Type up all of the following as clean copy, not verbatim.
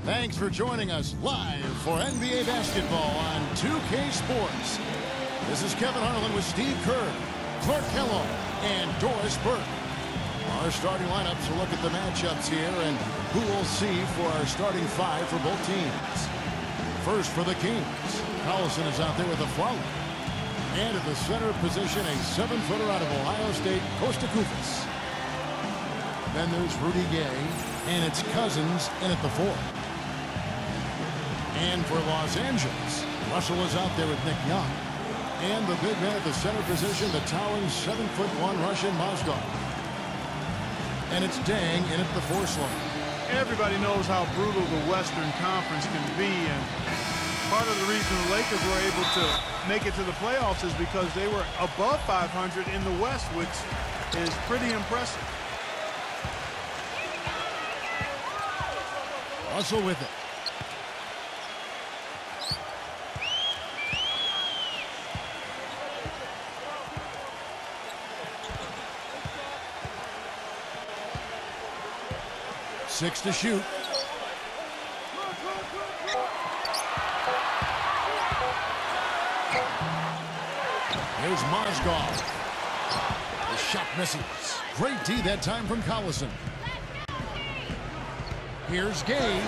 Thanks for joining us live for NBA basketball on 2K Sports. This is Kevin Harlan with Steve Kerr, Clark Kellogg, and Doris Burke. Our starting lineups will look at the matchups here and who we'll see for our starting five for both teams. First for the Kings, Collison is out there with a follow. And at the center position, a 7-footer out of Ohio State, Kosta Koufos. Then there's Rudy Gay, and it's Cousins in at the 4. And for Los Angeles, Russell is out there with Nick Young. And the big man at the center position, the towering 7'1" Russian Mozgov. And it's Dang in at the 4 slot. Everybody knows how brutal the Western Conference can be, and part of the reason the Lakers were able to make it to the playoffs is because they were above 500 in the West, which is pretty impressive. Russell with it. Six to shoot. Here's Mozgov. The shot misses. Great D that time from Collison. Here's Gay.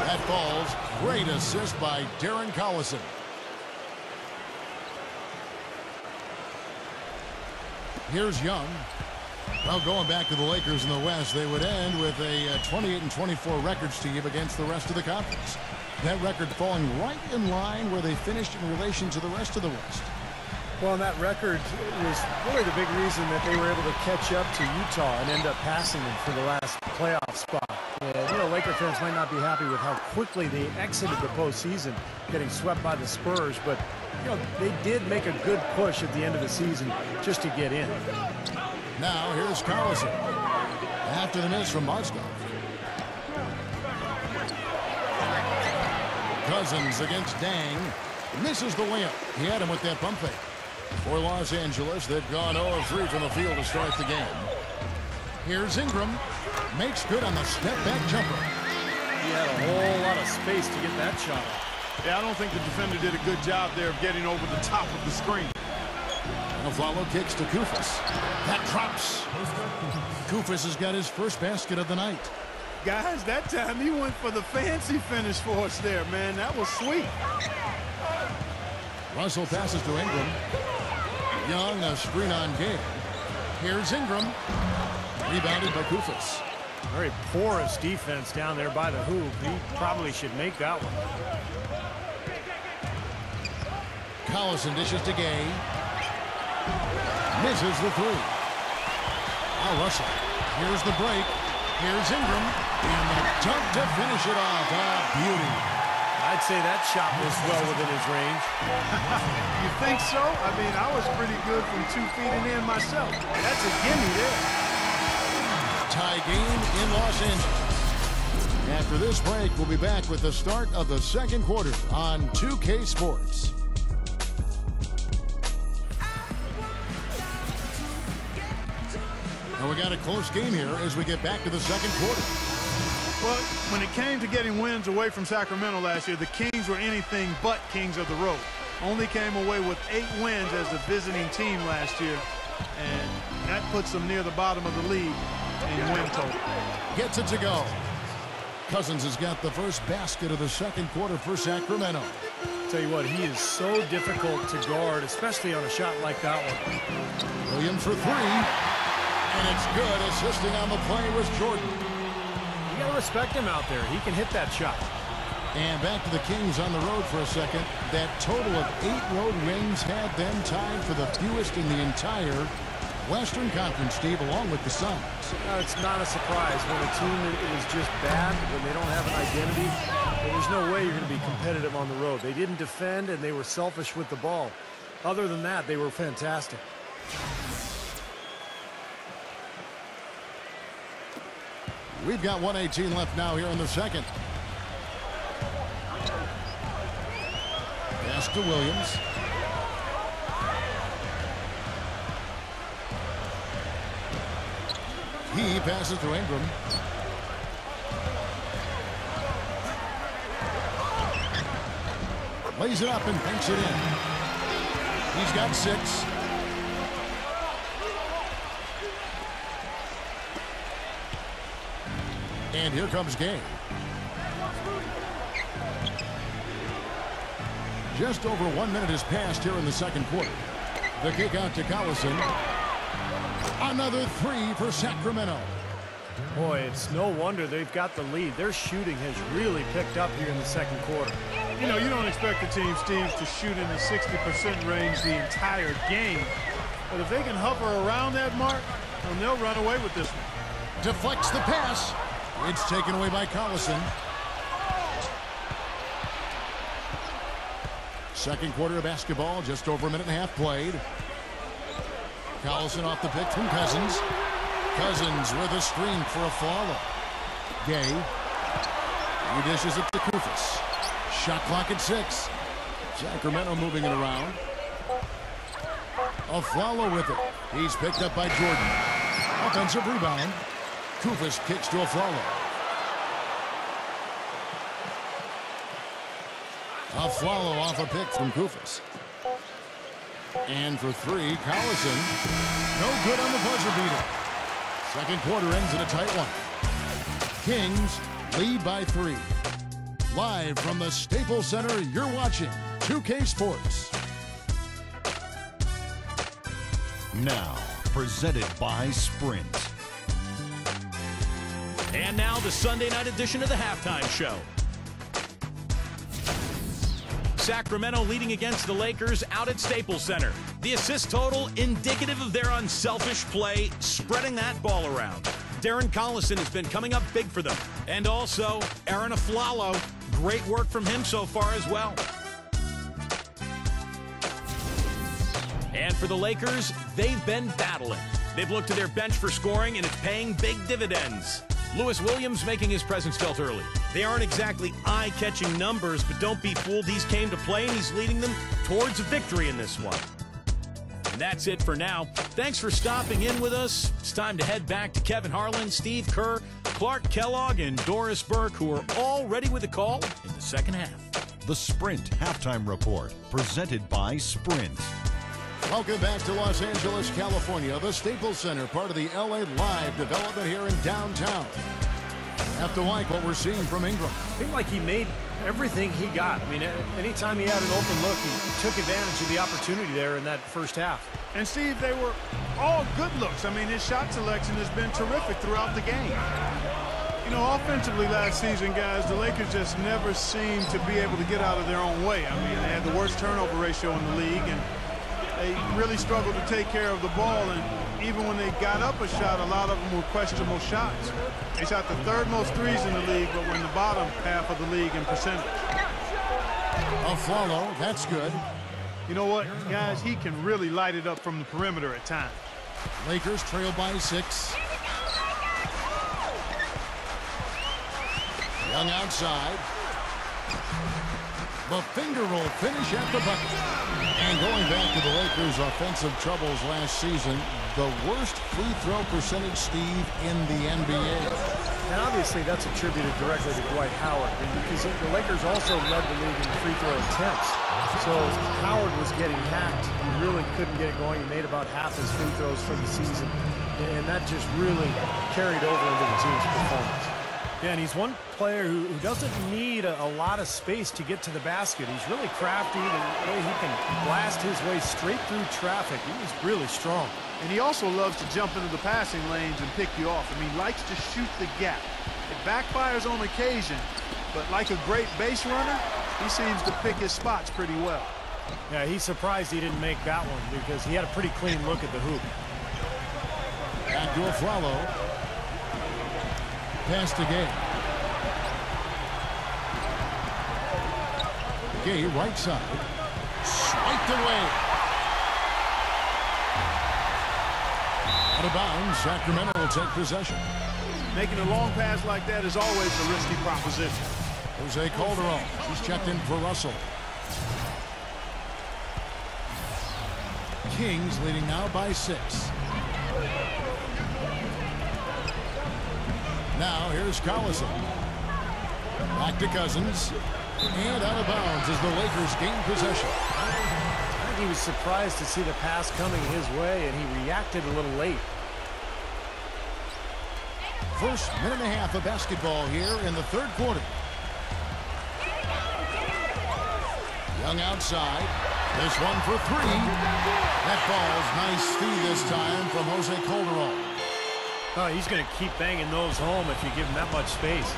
That falls. Great assist by Darren Collison. Here's Young. Well, going back to the Lakers in the West, they would end with a 28-24 records team against the rest of the conference. That record falling right in line where they finished in relation to the rest of the West. Well, that record was really the big reason that they were able to catch up to Utah and end up passing them for the last playoff spot. And, you know, Laker fans might not be happy with how quickly they exited the postseason, getting swept by the Spurs, but, you know, they did make a good push at the end of the season just to get in. Now, here's Collison. After the miss from Mozgov. Cousins against Dang. Misses the layup. He had him with that pump fake. For Los Angeles, they've gone 0 of 3 from the field to start the game. Here's Ingram. Makes good on the step-back jumper. He had a whole lot of space to get that shot. Yeah, I don't think the defender did a good job there of getting over the top of the screen. A follow kicks to Koufos. That drops. Koufos has got his first basket of the night. Guys, that time he went for the fancy finish for us there, man. That was sweet. Russell passes to Ingram. Young, a screen on Gay. Here's Ingram. Rebounded by Koufos. Very porous defense down there by the hoop. He probably should make that one. Collison dishes to Gay. Misses the 3. Now Russell. Here's the break. Here's Ingram. And the dunk to finish it off. Ah, beauty. I'd say that shot was well within his range. You think so? I mean, I was pretty good from 2 feet and in myself. That's a gimme there. Tie game in Los Angeles. After this break, we'll be back with the start of the second quarter on 2K Sports. And we got a close game here as we get back to the second quarter. Well, when it came to getting wins away from Sacramento last year, the Kings were anything but kings of the road. Only came away with 8 wins as the visiting team last year, and that puts them near the bottom of the league in win total. Gets it to go. Cousins has got the first basket of the second quarter for Sacramento. Tell you what, he is so difficult to guard, especially on a shot like that one. Williams for 3. And it's good. Assisting on the play was Jordan. You got to respect him out there. He can hit that shot. And back to the Kings on the road for a second. That total of 8 road wins had them tied for the fewest in the entire Western Conference, Steve, along with the Suns. It's not a surprise when a team is just bad, when they don't have an identity. There's no way you're going to be competitive on the road. They didn't defend, and they were selfish with the ball. Other than that, they were fantastic. We've got 1:18 left now here in the second. Pass to Williams. He passes to Ingram. tees it up and banks it in. He's got 6. And here comes Gay. Just over 1 minute has passed here in the second quarter. The kick out to Collison. Another 3 for Sacramento. Boy, it's no wonder they've got the lead. Their shooting has really picked up here in the second quarter. You know, you don't expect the team, Steve, to shoot in the 60% range the entire game. But if they can hover around that mark, then they'll run away with this one. Deflects the pass. It's taken away by Collison. Second quarter of basketball, just over a minute and a half played. Collison off the pick from Cousins. Cousins with a screen for a follow. Gay. He dishes it to Kufis. Shot clock at 6. Sacramento moving it around. A follow with it. He's picked up by Jordan. Offensive rebound. Kufis kicks to a follow. A follow off a pick from Kufis. And for 3, Collison. No good on the buzzer beater. Second quarter ends in a tight one. Kings lead by 3. Live from the Staples Center, you're watching 2K Sports. Now, presented by Sprint. And now the Sunday night edition of the halftime show. Sacramento leading against the Lakers out at Staples Center. The assist total indicative of their unselfish play, spreading that ball around. Darren Collison has been coming up big for them. And also, Aaron Aflalo. Great work from him so far as well. And for the Lakers, they've been battling. They've looked to their bench for scoring, and it's paying big dividends. Lewis Williams making his presence felt early. They aren't exactly eye-catching numbers, but don't be fooled. He's came to play, and he's leading them towards a victory in this one. And that's it for now. Thanks for stopping in with us. It's time to head back to Kevin Harlan, Steve Kerr, Clark Kellogg, and Doris Burke, who are all ready with a call in the second half. The Sprint Halftime Report, presented by Sprint. Welcome back to Los Angeles, California, the Staples Center, part of the LA Live development here in downtown. Have to like what we're seeing from Ingram. I think like he made everything he got. I mean, anytime he had an open look, he took advantage of the opportunity there in that first half. And Steve, they were all good looks. I mean, his shot selection has been terrific throughout the game. You know, offensively last season, guys, the Lakers just never seemed to be able to get out of their own way. I mean, they had the worst turnover ratio in the league, and they really struggled to take care of the ball, and even when they got up a shot, a lot of them were questionable shots. They shot the 3rd most threes in the league, but were in the bottom half of the league in percentage. A follow, that's good. You know what, guys? He can really light it up from the perimeter at times. Lakers trail by 6. Young outside. The finger roll finish at the bucket. And going back to the Lakers' offensive troubles last season, the worst free throw percentage, Steve, in the NBA. And obviously that's attributed directly to Dwight Howard, because the Lakers also led the league in free throw attempts. So Howard was getting hacked. He really couldn't get it going. He made about half his free throws for the season. And that just really carried over into the team's performance. Yeah, and he's one player who doesn't need a lot of space to get to the basket. He's really crafty. The way he can blast his way straight through traffic. He's really strong. And he also loves to jump into the passing lanes and pick you off. I mean, he likes to shoot the gap. It backfires on occasion, but like a great base runner, he seems to pick his spots pretty well. Yeah, he's surprised he didn't make that one because he had a pretty clean look at the hoop. Back to a follow. Pass to Gay. Gay right side. Swiped away. Out of bounds. Sacramento will take possession. Making a long pass like that is always a risky proposition. Jose Calderon. He's checked in for Russell. Kings leading now by 6. Now here's Collison. Back to Cousins. And out of bounds as the Lakers gain possession. I think he was surprised to see the pass coming his way, and he reacted a little late. First minute and a half of basketball here in the third quarter. Young outside. This one for three. That ball's nice speed this time from Jose Calderon. Oh, he's going to keep banging those home if you give him that much space.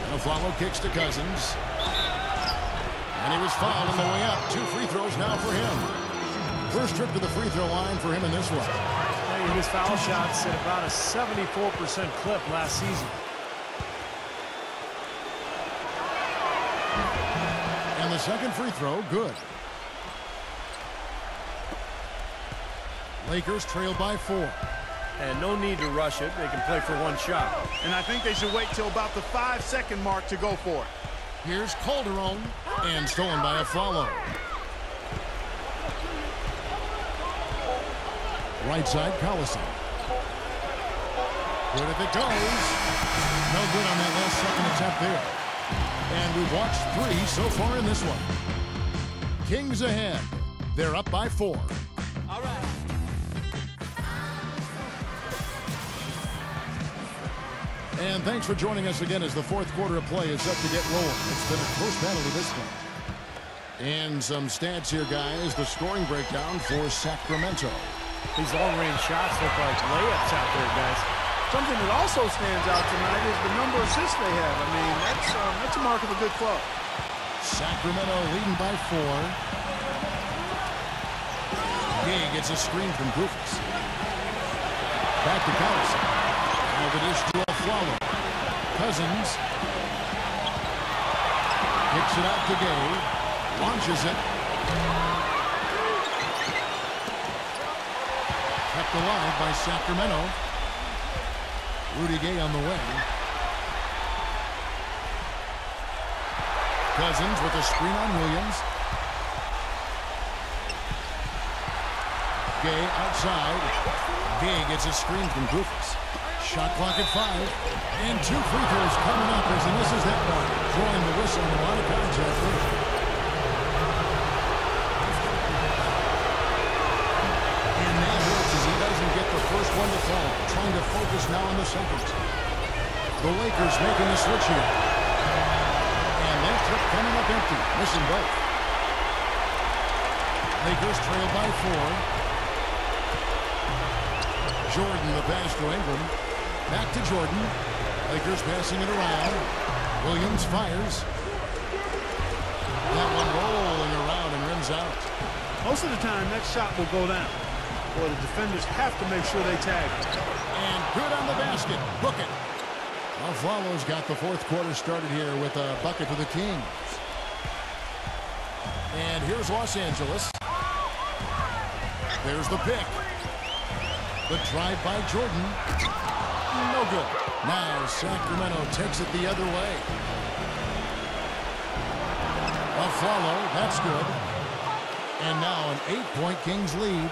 And a follow kicks to Cousins. And he was fouled on the way up. 2 free throws now for him. First trip to the free throw line for him in this one. Hey, his foul shots at about a 74% clip last season. And the second free throw, good. Lakers trail by 4. And no need to rush it. They can play for one shot. And I think they should wait till about the 5-second mark to go for it. Here's Calderon, and stolen by a follow. Right side, Collison. Good if it goes. No good on that last second attempt there. And we've watched 3 so far in this one. Kings ahead. They're up by 4. All right. And thanks for joining us again as the fourth quarter of play is up to get rolling. It's been a close battle to this point. And some stats here, guys. The scoring breakdown for Sacramento. These long-range shots look like layups out there, guys. Something that also stands out tonight is the number of assists they have. I mean, that's a mark of a good club. Sacramento leading by 4. Gay gets a screen from Goofus. Back to Collison. Now the dish to a follow. Cousins. Kicks it out to Gay. Launches it. Kept alive by Sacramento. Rudy Gay on the way. Cousins with a screen on Williams. Gay outside. Gay gets a screen from Goofus. Shot clock at 5. And 2 free throws coming up as he misses that one. Drawing the whistle and a lot of contact there. And that hurts as he doesn't get the first one to fall. Trying to focus now on the second. The Lakers making the switch here. And that trip coming up empty. Missing both. Lakers trail by 4. Jordan the pass to Ingram. Back to Jordan. Lakers passing it around. Williams fires. That one rolling around and rims out. Most of the time, that shot will go down. Boy, the defenders have to make sure they tag it. And good on the basket. Book it. Alfalo's got the fourth quarter started here with a bucket for the Kings. And here's Los Angeles. There's the pick. The drive by Jordan. No good. Now Sacramento takes it the other way. Alfalo, that's good. And now an 8-point Kings lead.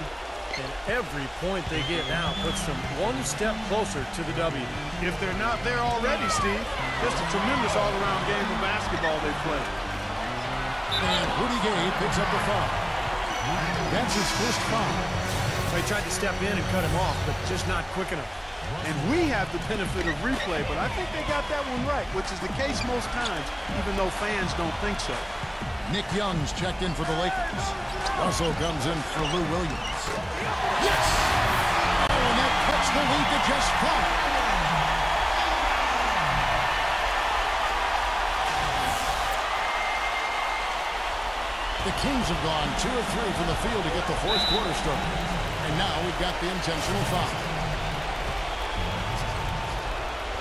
And every point they get now puts them one step closer to the W. If they're not there already, Steve, just a tremendous all-around game of basketball they play. And Rudy Gay picks up the foul. That's his first foul. They tried to step in and cut him off, but just not quick enough. And we have the benefit of replay, but I think they got that one right, which is the case most times, even though fans don't think so. Nick Young's checked in for the Lakers. Also comes in for Lou Williams. Yes! Oh, and that cuts the lead to just 5. The Kings have gone 2 of 3 from the field to get the fourth quarter started. And now we've got the intentional foul.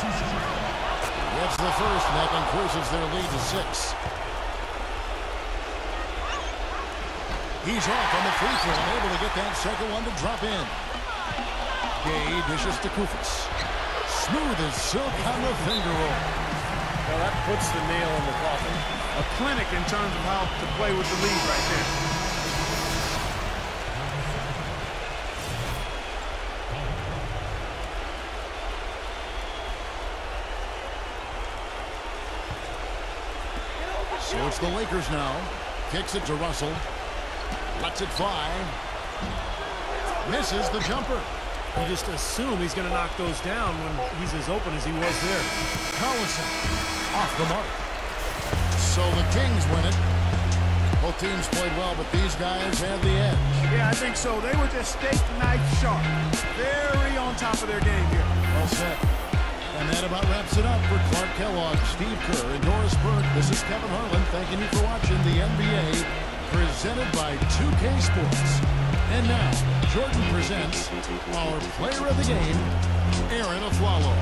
That's the first, and that increases their lead to 6. He's off on the free throw and able to get that second one to drop in. Gay dishes to Goofus. Smooth as silk on the finger roll. Well, that puts the nail in the coffin. A clinic in terms of how to play with the lead right there. So it's the Lakers now. Kicks it to Russell. Lets it fly. Misses the jumper. You just assume he's going to knock those down when he's as open as he was there. Collison off the mark. So the Kings win it. Both teams played well, but these guys had the edge. Yeah, I think so. They were just steak knife sharp. Very on top of their game here. Well said. And that about wraps it up for Clark Kellogg, Steve Kerr, and Doris Burke. This is Kevin Harlan thanking you for watching the NBA presented by 2K Sports. And now, Jordan presents our player of the game, Aaron Aflalo.